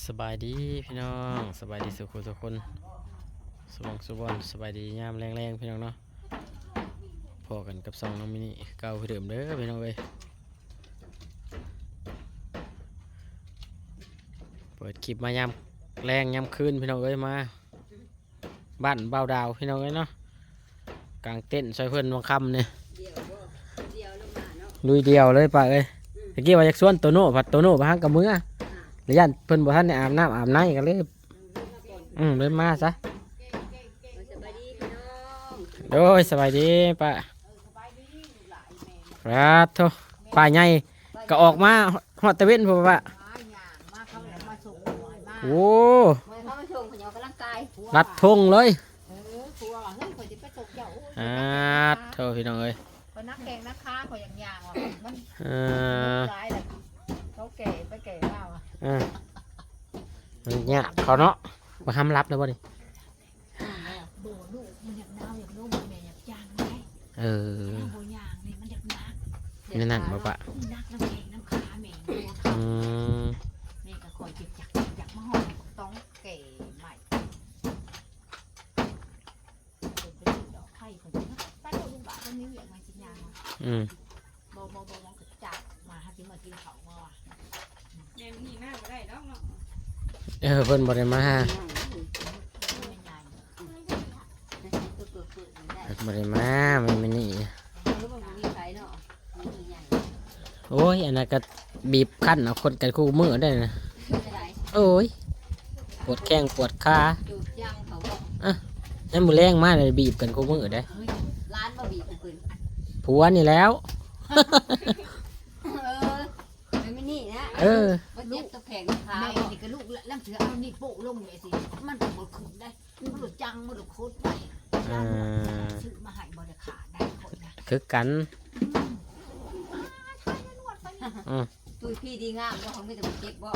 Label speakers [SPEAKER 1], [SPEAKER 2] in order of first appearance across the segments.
[SPEAKER 1] สบายดีพี่น้องสบายดีสุขทุกคนสว่างสุบอนสบายดียามแรงๆพี่น้องเนาะพอกันกับซองน้องมินิเก่าคือเดิมเด้อพี่น้องเอ้ยเปิดคลิปมายามแรงยามคืนพี่น้องเอ้ยมาบ้านเบาดาวพี่น้องเอ้ยเนาะกลางเต้นซอยเพื่อนวังคำเนี่ยลุยเดียวเลยป่ะเอ้ยตะกี้ว่าอยากชวนโตโน่ผัดโตโน่มาหังกับมือระยะเพิ่นบ่ทันได้อาบน้ำอาบในกันเลยเลยมาซะโดยสบายดีป้าครับโทป้าใหญ่ก็ออกมาฮอดตะเวนพุ่นป้าโอ้รัดทงเลยโทพี่น้องเอ้ย
[SPEAKER 2] นักแข่งนักค้าเขาอย่างว่ะมันร้ายแหละเขาแก่ไปแก่เล่าอ่ะ
[SPEAKER 1] เนี่ยเขาเนาะมาห้ามรับเลยบ่ดิ
[SPEAKER 2] โบลูกมันอยากน้าวอยากนุ่มแม่อยากจางไงโบยางนี่มันอยากนัก
[SPEAKER 1] นั่นบ่ปะ
[SPEAKER 2] นักน้ำแข็งน้ำขาแม่แม่ก็คอยเจ็บจักอยากมาห้องต้องแก่ใหม่คนไปดูดอกไผ่คนนี้ป้าโดนลุงบ้าตรงนี้อยากมากินยางโบมองกระจับมาให้มากินเขามาแม่นี่มากก็ได้ดอกเนาะ
[SPEAKER 1] เพิ่นบ่ได้มาบ่ได้มาไม่นี่โอ้ยอันนั้นก็บีบคั้นเอาคนกันคู่มือได้นะโอ้ยปวดแข้งปวดขานั่นมือแรงมากเลยบีบกันคู่มือได้
[SPEAKER 2] ร้านบ่บีบปืน
[SPEAKER 1] ผัวนี่แล้ว
[SPEAKER 2] ไม่นี่นะมันเย็บตะแผงขาแม่นี่ก็ลูกแล้วเสือเอานี่โปะลงเลยสิมันหมดขุนได้มันหลุดจังมันหลุดโคตรไปซื้อมาให้บริขาได้คนนะ
[SPEAKER 1] คือกัน
[SPEAKER 2] ตุ้ยพี่ดีงามว่าเขาไม่ต้องเจ็บบ่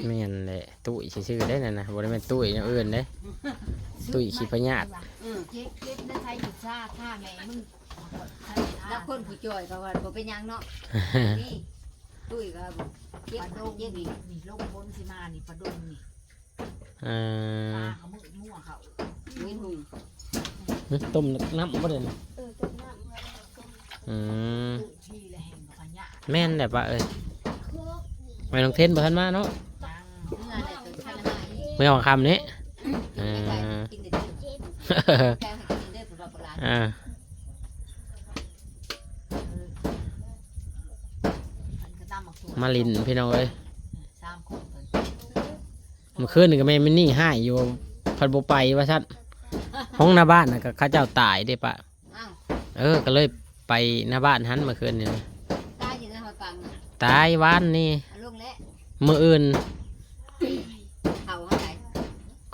[SPEAKER 1] แม่นแหละตุ้ยชื่อได้น่ะนะบ่ได้แม่นตุ้ยอย่างอื่นเด้ตุ้ยขี้พญาติ
[SPEAKER 2] เจ็บได้ใช้จุดซ่าฆ่าแม่มึงแล้วคนผู้จ่อยก็ว่าบ่เป็นยังเนาะนี่ตุ้ยก็เจ็บโดนเจ็บนี่ลงบนสิมานี่ปลาดงนี่ตาเขามืดมั่วเขาไม่หุ่น
[SPEAKER 1] ต้มน้ำบ่ได้นะ
[SPEAKER 2] ต้มน้ำ
[SPEAKER 1] แม่นแหละปะเอ้ยไม่ต้องเทนบ่ทันมาเนาะไม่เอาคำนี้มาลินพี่น้องเอ้ยเมื่อคืนนี่ก็แม่มินี่ให้อยู่พันโบไปว่าชัดห้องหน้าบ้านน่ะก็ข้าเจ้าตายได้ปะก็เลยไปหน้าบ้านหันเมื่อคืนนี่ตายวันนี่เมื่ออื่น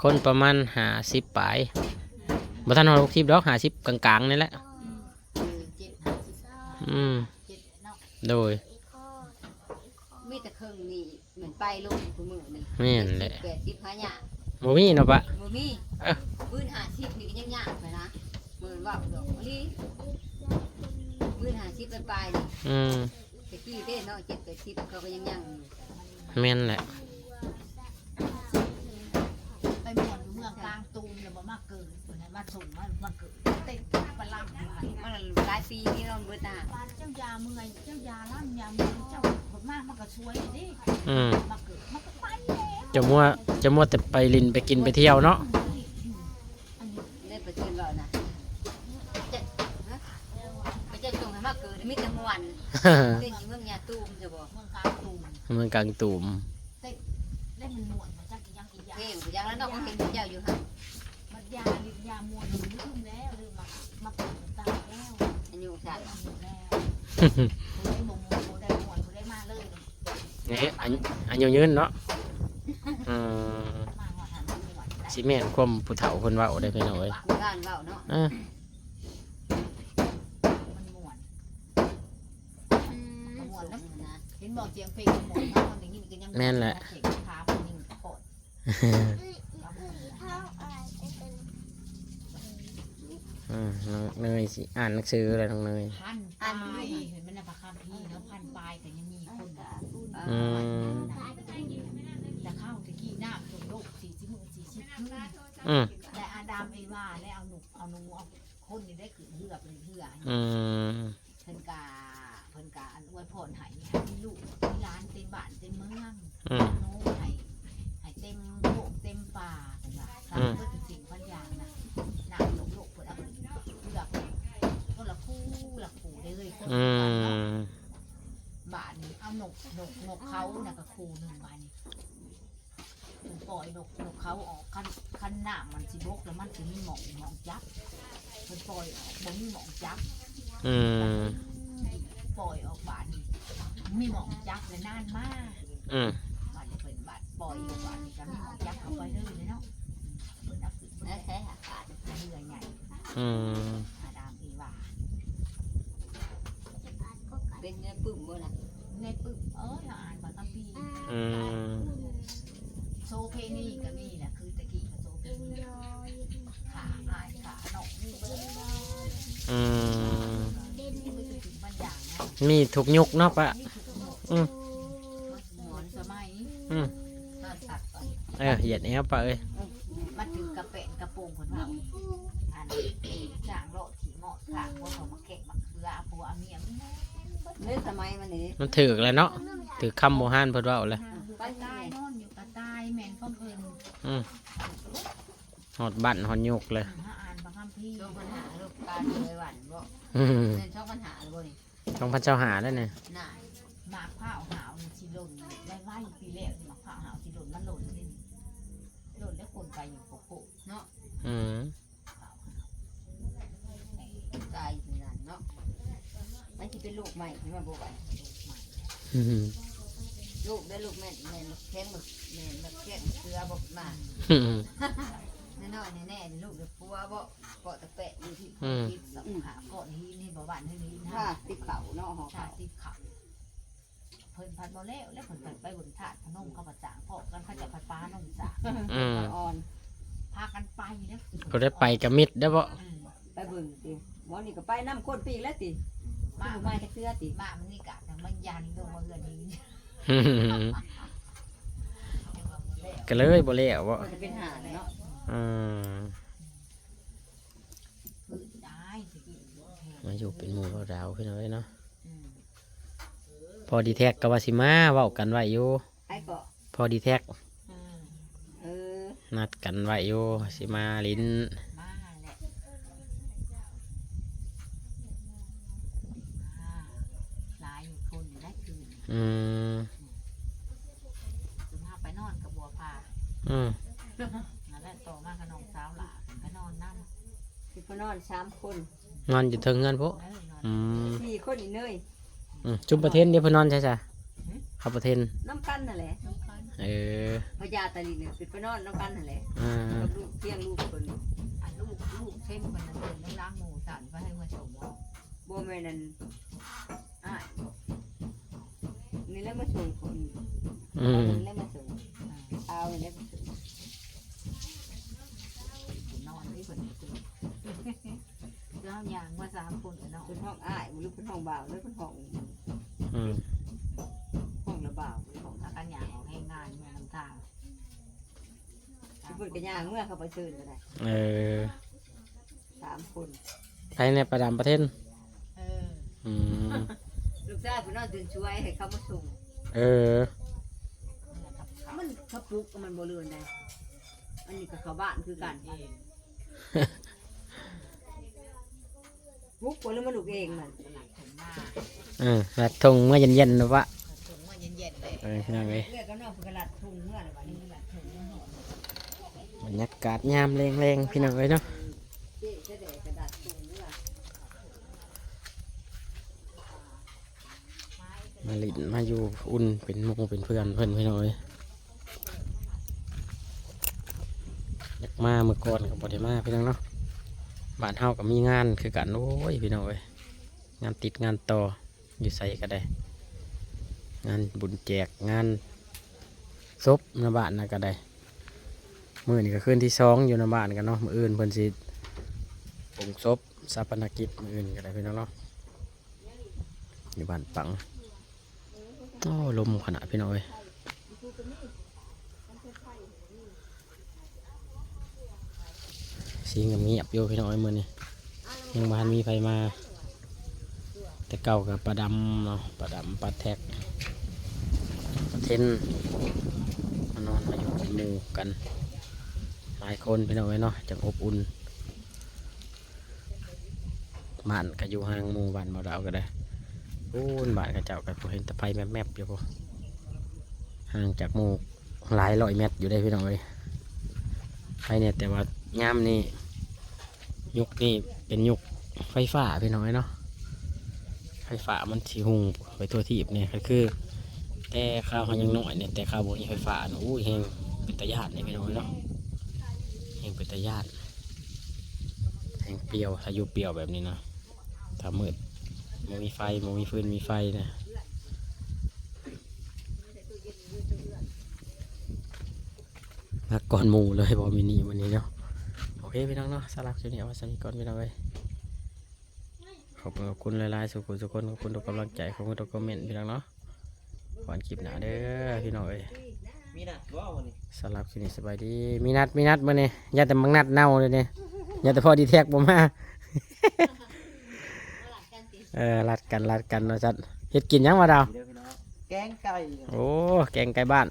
[SPEAKER 1] คนประมาณ50ปลายบ่ทัน60ดอก50กลางๆนี่แหละโดย
[SPEAKER 2] มีแต่เครื่องนี่เหมือนไปลงตัวมือนี่
[SPEAKER 1] นี่แหละ
[SPEAKER 2] 80พะเนี่ย
[SPEAKER 1] บ่มีเนาะปะ
[SPEAKER 2] บ่มีปืน50นี่ก็ยังยากไปนะเหมือนว่าดอกมะลิปืน50ไปนี่ตะกี้เด้เนาะ70-80เขาก็ยังอยู่
[SPEAKER 1] แม่นแหละ
[SPEAKER 2] ไปหมดเมืองกลางตูมแล้วบ่มาเกิดคนนั้นมาส่งมาเกิดเต็มปลามันหลายปีนี่เราเบิดน่ะเจ้ายาเมื่อยเจ้ายาล้างยาเมื่อยเจ้าผลมากมันก็ช่วยดิมาเกิดมันก็ไป
[SPEAKER 1] จะมัวแต่ไปลินไปกินไปเที่ยวเนาะ
[SPEAKER 2] ได้ไปกินบ่น่ะไปเจ้าส่งให้มาเกิดมีแต่ม่วนเต้นอยู่เมืองยาตูมจะบ่
[SPEAKER 1] เมืองกลางตูม
[SPEAKER 2] เล่นมันม่วนมันจักยังอีกอย่างแล้วนอกเห็นเจ้าอยู่ค่ะมันยาม่วนลืมแล้วลืมมาเกิดตายแล้วอันนี้สั่นแล้วได้บ่ม่วนได้ม่วนได้มาเลย
[SPEAKER 1] นี่อันยืนเนาะสิแม่นความผู้เฒ่าคนเว้าได้พี่น้อย
[SPEAKER 2] การเว้าเนาะมันม่วนนะเห็นบอกเสียงเพลงม่วนคนอย่างนี้ก็ยัง
[SPEAKER 1] แม่นแหละเนยสิอ่านหนังสืออะไรน้องเนย
[SPEAKER 2] พันปลายเห็นมันนะประคำพี่แล้วพันปลายแต่ยังมีคน
[SPEAKER 1] อืม
[SPEAKER 2] เพิ่นกาอันอวยพรให้ให้ลูกให้หลานเต็มบ้านเต็มเมือง
[SPEAKER 1] อืม
[SPEAKER 2] โน้ให้เต็มโลกเต็มป่าเพิ่นว่าสร้างเพื่อสิ่งพันอย่างน่ะน้ำโลกเพิ่นเอาเลือกคนละคู่เลยคน
[SPEAKER 1] อื
[SPEAKER 2] ละเนาะ
[SPEAKER 1] ม
[SPEAKER 2] บ้านนี้เอานกเขาน่ะก็คู่หนึงบ้านนี้เพิ่นปล่อยนกเขาออกคันน้ำมันสิบกแล้วมันสิมีหม่องจับเพิ่นปล่อยออกบ่มีหม่องจับ
[SPEAKER 1] อืม
[SPEAKER 2] ปล่อยออกบาดนี่มีหมองจับเลยนานมาก
[SPEAKER 1] อืม
[SPEAKER 2] บาดนี่เป็นบาดปล่อยอยู่บาดนี่ก็มีหมองจับเข้าไปเลยเนาะเพิ่นเอาขึ้นแล้วใช้หาขาดเรือใหญ่
[SPEAKER 1] อืม
[SPEAKER 2] อาดามอีว่าเป็นเนื้อปึ้มบ่ล่ะในปึ้มละอ่านมาตั้งปี
[SPEAKER 1] อืม
[SPEAKER 2] โซเพนี่ก็มีแหละคือตะกี้ก็โซเพนี่ขาอายขาหนอกนี่เบิ่ง
[SPEAKER 1] อืม
[SPEAKER 2] มันจะถึงบางอย่างนะ
[SPEAKER 1] มีทุกยุคเนาะปะ
[SPEAKER 2] นี่คือหมด
[SPEAKER 1] อืม
[SPEAKER 2] หมอนสมัย
[SPEAKER 1] อืม
[SPEAKER 2] น่าตัดไป
[SPEAKER 1] เหยียดแอวปะเอ้ย
[SPEAKER 2] มันถึงกระเป็ดกระโปรงคนเราอันจางโลดขี่หมอดค่ะพวกเขามาเก็บมาเกลือผัวเมียเล่นสมัยมันนี้
[SPEAKER 1] มันถือกแล้วเนาะถือคำโมฮันเพิ่นเว่าเลย
[SPEAKER 2] ไปตายนอนอยู่กระตายแมนก็เพิ่น
[SPEAKER 1] อืมหอดบั่นหอดยุกเลย
[SPEAKER 2] มาอ่านพระคัมภีร์โชคปัญหาลูกการเลยหวันบ่
[SPEAKER 1] อืม
[SPEAKER 2] เล่นโชคปัญหาเลยนี่
[SPEAKER 1] ต้องพันเจ้าหาแล้วเนี่ย
[SPEAKER 2] น่ะหมากผ้าหาวนี่ชิหล่นไล่ปีแรกหมากผ้าหาวชิหล่นมันหล่นนี่หล่นแล้วคนไปอยู่โกเนาะ
[SPEAKER 1] อืม
[SPEAKER 2] ตายอยู่นั่นเนาะมันจะเป็นลูกใหม่ที่มาบ่ไหวลูกใหม่
[SPEAKER 1] อืม
[SPEAKER 2] ลูกได้ลูกแม่แข้งแม่แข้งเกลือบอกมา
[SPEAKER 1] อืม
[SPEAKER 2] แน่ๆแน่ๆลูกเด็กปัวบ่เกาะตะแปะอยู่ที่ติดสังหาเกาะนี้นี่บ่บ้านนี้นะ
[SPEAKER 3] ค่ะติดเขาเนาะหอ
[SPEAKER 2] ชา
[SPEAKER 3] เขา
[SPEAKER 2] ติเขาเพิ่นพัดบ่แล้วเพิ่นไปบนถาดพนมเข้าประจางเพราะกันเขาจะพัดฟ้านมจ่า
[SPEAKER 1] อืม
[SPEAKER 3] อ่อน
[SPEAKER 2] พากันไปนะ
[SPEAKER 1] เขาได้ไปกับมิดได้อบ่
[SPEAKER 3] ไปเบิ่งติหมอนี่ก็ไปน้ำคนปีแล้วติ
[SPEAKER 2] มา
[SPEAKER 3] มา
[SPEAKER 2] มา
[SPEAKER 3] จะเสื้อติ
[SPEAKER 2] มามันนี่กะแต่มันยันลงมาเรือนนี้
[SPEAKER 1] อืมก็เลยบ่แล้วบ่
[SPEAKER 3] มันจะเป็นหาเนาะ
[SPEAKER 1] อืม
[SPEAKER 2] คือได้สิ
[SPEAKER 1] มาอยู่เป็นหมู่เราวพี่น้อยเนาะพอดีแท็กก็ว่าสิมาเว้ากันไว้อยู่
[SPEAKER 3] ไอ้เกาะ
[SPEAKER 1] พอดีแท็ก
[SPEAKER 3] เออ
[SPEAKER 1] นัดกันไว้อยู่สิมาลิ้น
[SPEAKER 2] มาแหละลายอยู่คนอยู่ได้คืน
[SPEAKER 1] อืม
[SPEAKER 2] ถึงพาไปนอนกับบัวพา
[SPEAKER 1] อืม
[SPEAKER 2] นั่นแหละต่อมาขนมสาวหลาไปนอนนั่ง
[SPEAKER 3] คือพนอน3 คน
[SPEAKER 1] นอนอยู่เทิงเงินพวก
[SPEAKER 2] นอน
[SPEAKER 1] อืม
[SPEAKER 3] 4 คนอีเนย
[SPEAKER 1] จุ่มประเทศเดี๋ยวเพนนอนใช่จ้ะเข้าประเทศ
[SPEAKER 3] น้ำกันนั่นแหละ
[SPEAKER 2] น้ำคัน
[SPEAKER 1] เออ
[SPEAKER 3] พญาตาลีเนี่ยคือพนอนน้ำกันนั่นแหละ
[SPEAKER 1] อ่า
[SPEAKER 3] กับลูกเพียงลูกคน
[SPEAKER 2] อันลูกเช่นมันเดินล้างหมูสั่นไปให้มาชมว่า
[SPEAKER 3] บ่แม่นนั่นอ้ายนี่แหล้วมาส่งคน
[SPEAKER 1] อืม
[SPEAKER 3] นี่แหล้วมาส่งเอานี่แหล้วมาส่ง
[SPEAKER 2] นอนที่คนตื่นแล้วยางมา3 คนนอน
[SPEAKER 3] เพิ่นห้องอ้ายบ่รู้เพิ่นห้องบ่าวหรือเพิ่นห้อง
[SPEAKER 1] อืม
[SPEAKER 3] ห้องละบ่าว
[SPEAKER 2] ของอาการยางออกให้งานเมื่อน้ำทาง
[SPEAKER 3] คือเพิ่นก็ย่างเมื่อเขาไปซื้อก็ได้
[SPEAKER 1] เออ
[SPEAKER 3] 3 คน
[SPEAKER 1] ไปในประดามประเทศ อืม
[SPEAKER 3] ลูกชายเพิ่นนอนตื่นช่วยให้เขามาส่ง
[SPEAKER 1] เออ
[SPEAKER 3] มันเขาปลุกมันบ่เลื่อนได้อันนี้ก็เข้าบ้านคือกันปลุกบ่หรือมันลูกเองมัน
[SPEAKER 2] หลังถึงมา
[SPEAKER 1] ลัดทงเมื่อเย็นๆนะวะ
[SPEAKER 2] ถึงว่าเย็นๆเลย
[SPEAKER 1] พี่น้องเอ้ย
[SPEAKER 3] เลือดก็นอกเพิ่นก็ลัดทุ่งเมื่อไรบัดนี้ลัดทุ่งเมื่อบ
[SPEAKER 1] รรยากาศยามแรงๆพี่น้องเอ้ยเนาะ
[SPEAKER 3] เจ๊จะได้กระดาษทุ่งเมื่อ
[SPEAKER 1] มาลิ้นมาอยู่อุ่นเป็นหมู่เป็นเพื่อนเพื่อนพี่น้องเอ้ยอยากมาเมื่อก่อนกับบ่ได้มาพี่น้องเนาะบ้านเฮาก็มีงานคือกันโอ้ยพี่น้องเอ้ยงานติดงานต่ออยู่ใส่ก็ได้ งานบุญแจกงานศพในบ้านนะก็ได้ มื้อนี้ก็คืนที่2อยู่ในบ้านกันเนาะมื้ออื่นเพิ่นสิปลงศพชาปนกิจมื้ออื่นก็ได้พี่น้องเนาะอยู่บ้านปังโอ้ลมขนาดพี่น้องเอ้ยสีเงียบๆอยู่พี่น้องเอ้ยมื้อนี้ยังบ่ทันมีไผมา แต่เก่ากับปลาดำเนาะปลาดำปลาแท็กปลาเทนมานอนมาอยู่เป็นหมู่กันหลายคนพี่น้องเนาะจังอบอุ่นบ้านก็อยู่ห่างหมู่บ้านบ่ดาวก็ได้โอ้ยบ้านก็เจ้าก็เห็นตะไคร้แมบๆอยู่พอห่างจากหมู่หลายร้อยเมตรอยู่ได้พี่น้องเอ้ยไฟเนี่ยแต่ว่ายามนี่ยุคนี่เป็นยุคไฟฟ้าพี่น้องเนาะไฟฟ้ามันสีหุงไปทั่วทีบเนี่ยก็คือแต่ข้าวเขายังน้อยเนี่ยแต่ข้าวบนไฟฟ้าเนาะอู้แหงเป็นตะญาติเนี่ยพี่น้องเนาะแหงเป็นตะญาติแหงเปรียวถ้าอยู่เปรียวแบบนี้นะถ้ามืดมันมีไฟมันมีฟืนมีไฟนะมาก่อนหมู่เลยบอมินีวันนี้เนาะโอเคพี่น้องเนาะสลับคลิปนี้เอาไว้สนิทก่อนพี่น้องเลยขอบคุณหลายๆสุขุสุขคนขอบคุณทุกกำลังใจขอบคุณทุกคอมเมนต์พี่น้องเนาะก่อนคลิปหน้าเด้อพี่น้องเอ้ยมีนัดว่าวันนี้สลับคลิปนี้สบายดีมีนัดมื้อนี้อย่าแต่มังนัดเน่าเลยเนี่ยอย่าแต่พอดีแท็กบ่มารัดกันเนาะจัดเฮ็ดกินยังมาดาว
[SPEAKER 4] แกงไก่
[SPEAKER 1] โอ้แกงไก่บ้าน